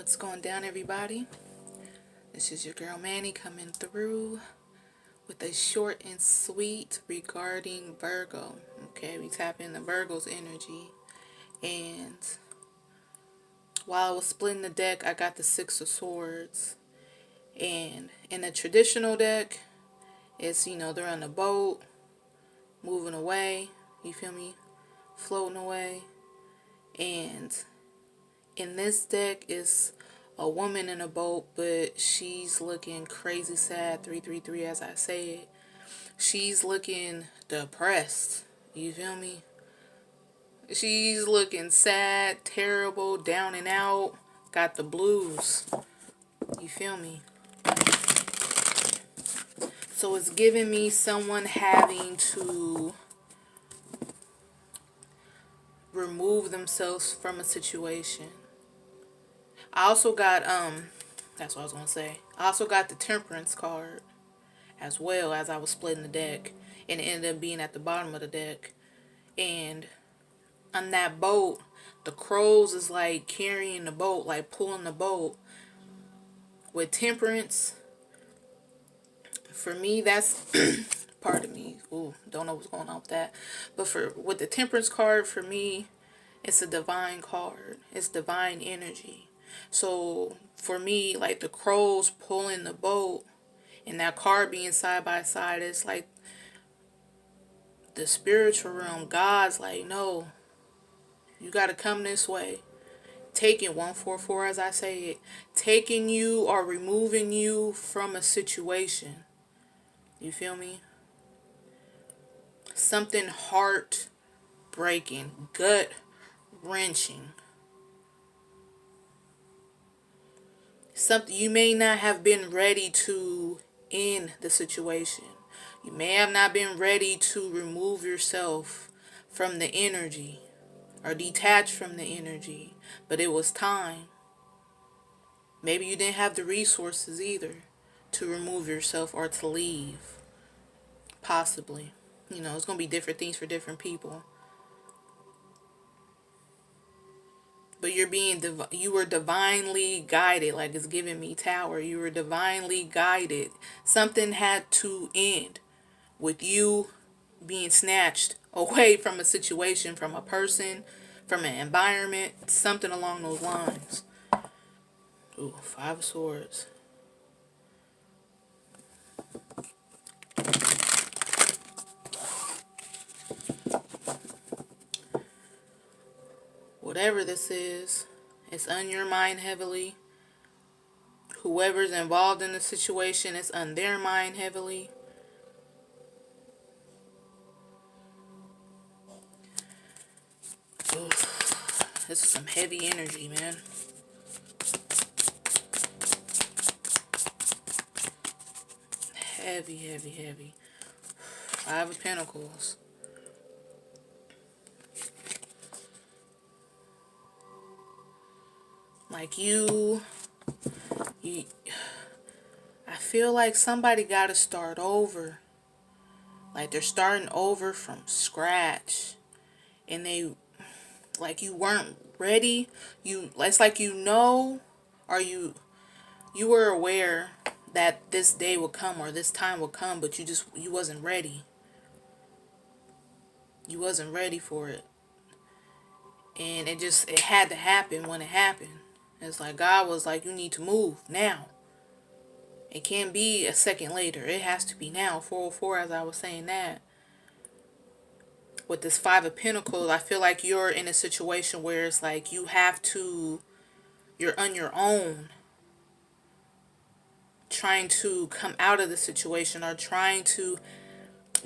What's going down, everybody? This is your girl Manny coming through with a short and sweet regarding Virgo. Okay, we tap into Virgo's energy. And while I was splitting the deck, I got the Six of Swords. And in a traditional deck, it's, they're on a boat, moving away. You feel me? Floating away. And in this deck is a woman in a boat, but she's looking crazy sad. 333, as I say it. She's looking depressed. You feel me? She's looking sad, terrible, down and out. Got the blues. You feel me? So it's giving me someone having to remove themselves from a situation. I also got, that's what I was going to say. I also got the Temperance card as well as I was splitting the deck. And it ended up being at the bottom of the deck. And on that boat, the crows is like carrying the boat, like pulling the boat. With Temperance, for me, that's, pardon me, ooh, don't know what's going on with that. But with the Temperance card, for me, it's a divine card. It's divine energy. So for me, like the crows pulling the boat and that card being side by side, it's like the spiritual realm. God's like, no, you got to come this way. Taking 144, as I say it, taking you or removing you from a situation. You feel me? Something heart-breaking, gut-wrenching. Something you may not have been ready to end the situation. You may have not been ready to remove yourself from the energy or detach from the energy, but it was time. Maybe you didn't have the resources either to remove yourself or to leave. Possibly. It's going to be different things for different people. But you were divinely guided, like it's giving me Tower. You were divinely guided. Something had to end with you being snatched away from a situation, from a person, from an environment, something along those lines. Ooh, Five of Swords. Whatever this is, it's on your mind heavily. Whoever's involved in the situation, it's on their mind heavily. Oof. This is some heavy energy, man. Heavy, heavy, heavy. Five of Pentacles. Like I feel like somebody got to start over. Like they're starting over from scratch. And like you weren't ready. It's like or you were aware that this day would come or this time would come, but you wasn't ready. You wasn't ready for it. And it had to happen when it happened. It's like God was like, you need to move now. It can't be a second later. It has to be now. 404, as I was saying that. With this Five of Pentacles, I feel like you're in a situation where it's like you're on your own. Trying to come out of the situation or trying to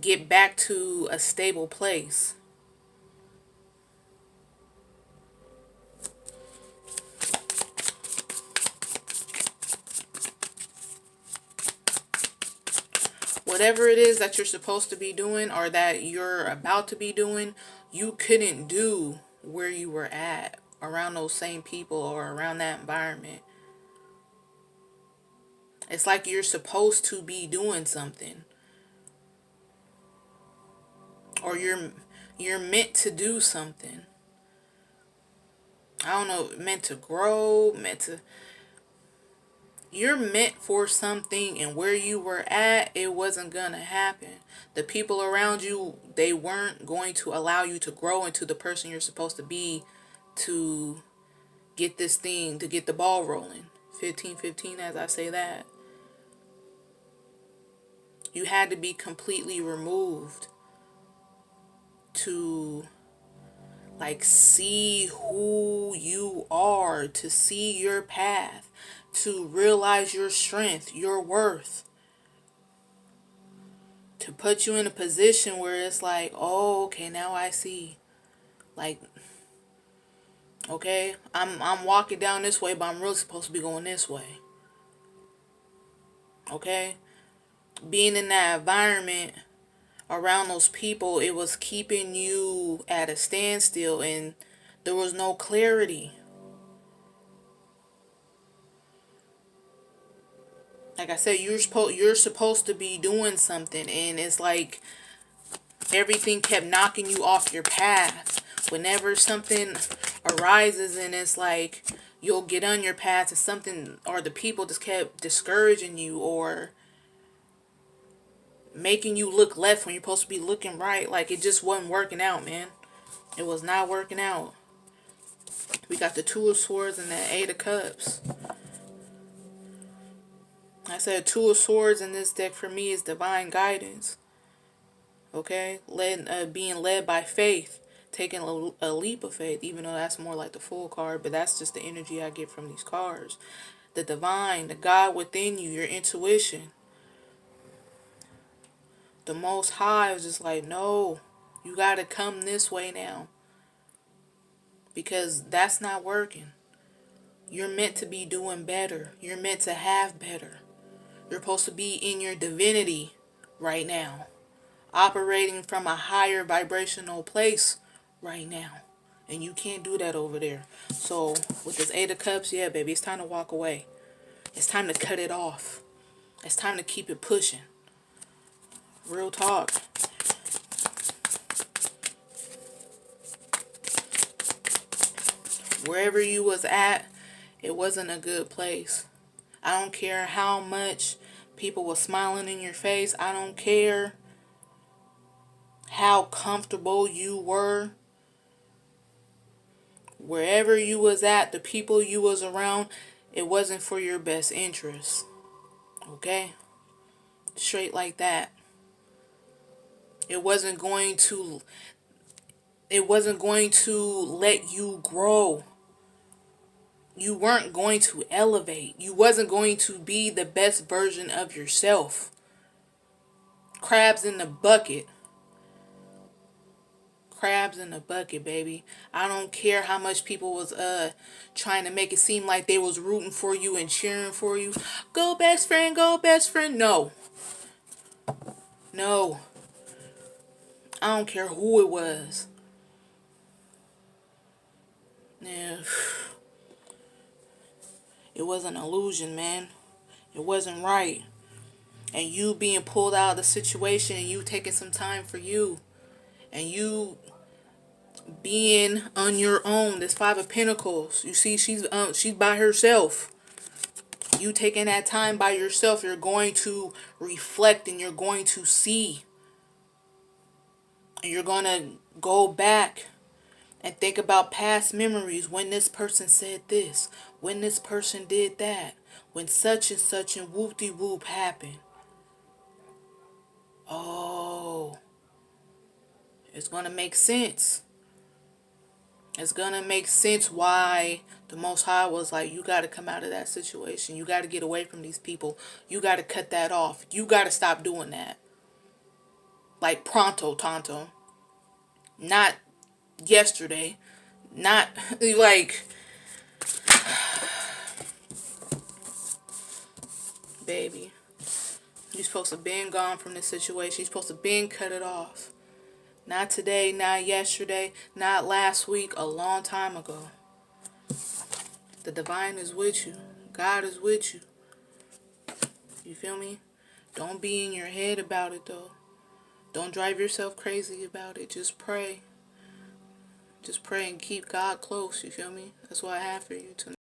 get back to a stable place. Whatever it is that you're supposed to be doing or that you're about to be doing, you couldn't do where you were at, around those same people or around that environment. It's like you're supposed to be doing something. Or you're meant to do something. I don't know, meant to grow, meant to, you're meant for something, and where you were at, it wasn't gonna happen. The people around you, they weren't going to allow you to grow into the person you're supposed to be, to get this thing, to get the ball rolling. 15-15, as I say that. You had to be completely removed to like see who you are, to see your path, to realize your strength, your worth, to put you in a position where it's like, oh, okay, now I see. Like, okay, I'm walking down this way, but I'm really supposed to be going this way. Okay? Being in that environment around those people, it was keeping you at a standstill, and there was no clarity. Like I said, you're supposed to be doing something, and it's like everything kept knocking you off your path. Whenever something arises, and it's like you'll get on your path, and something or the people just kept discouraging you, or making you look left when you're supposed to be looking right. Like, it just wasn't working out, man. It was not working out. We got the Two of Swords and the Eight of Cups. I said Two of Swords in this deck for me is divine guidance. Okay? Being led by faith. Taking a leap of faith, even though that's more like the Fool card, but that's just the energy I get from these cards. The divine, the God within you, your intuition. The Most High was just like, no, you got to come this way now. Because that's not working. You're meant to be doing better. You're meant to have better. You're supposed to be in your divinity right now. Operating from a higher vibrational place right now. And you can't do that over there. So with this Eight of Cups, yeah, baby, it's time to walk away. It's time to cut it off. It's time to keep it pushing. Real talk. Wherever you was at, it wasn't a good place. I don't care how much people were smiling in your face. I don't care how comfortable you were. Wherever you was at, the people you was around, it wasn't for your best interest. Okay? Straight like that. It wasn't going to let you grow. You weren't going to elevate. You wasn't going to be the best version of yourself. Crabs in the bucket. Crabs in the bucket, baby. I don't care how much people was trying to make it seem like they was rooting for you and cheering for you. Go best friend, go best friend. No. No. I don't care who it was. Yeah. It was an illusion, man. It wasn't right. And you being pulled out of the situation, and you taking some time for you, and you being on your own. This Five of Pentacles. You see, she's by herself. You taking that time by yourself, you're going to reflect, and you're going to see. And you're going to go back and think about past memories, when this person said this, when this person did that, when such and such and whoop-de-whoop happened. Oh, it's going to make sense. It's going to make sense why the Most High was like, you got to come out of that situation. You got to get away from these people. You got to cut that off. You got to stop doing that. Like pronto, tonto. Not yesterday. Not like, baby, you're supposed to been gone from this situation. You're supposed to been cut it off. Not today, not yesterday, not last week, a long time ago. The divine is with you. God is with you. You feel me? Don't be in your head about it, though. Don't drive yourself crazy about it. Just pray. Just pray and keep God close, you feel me? That's what I have for you tonight.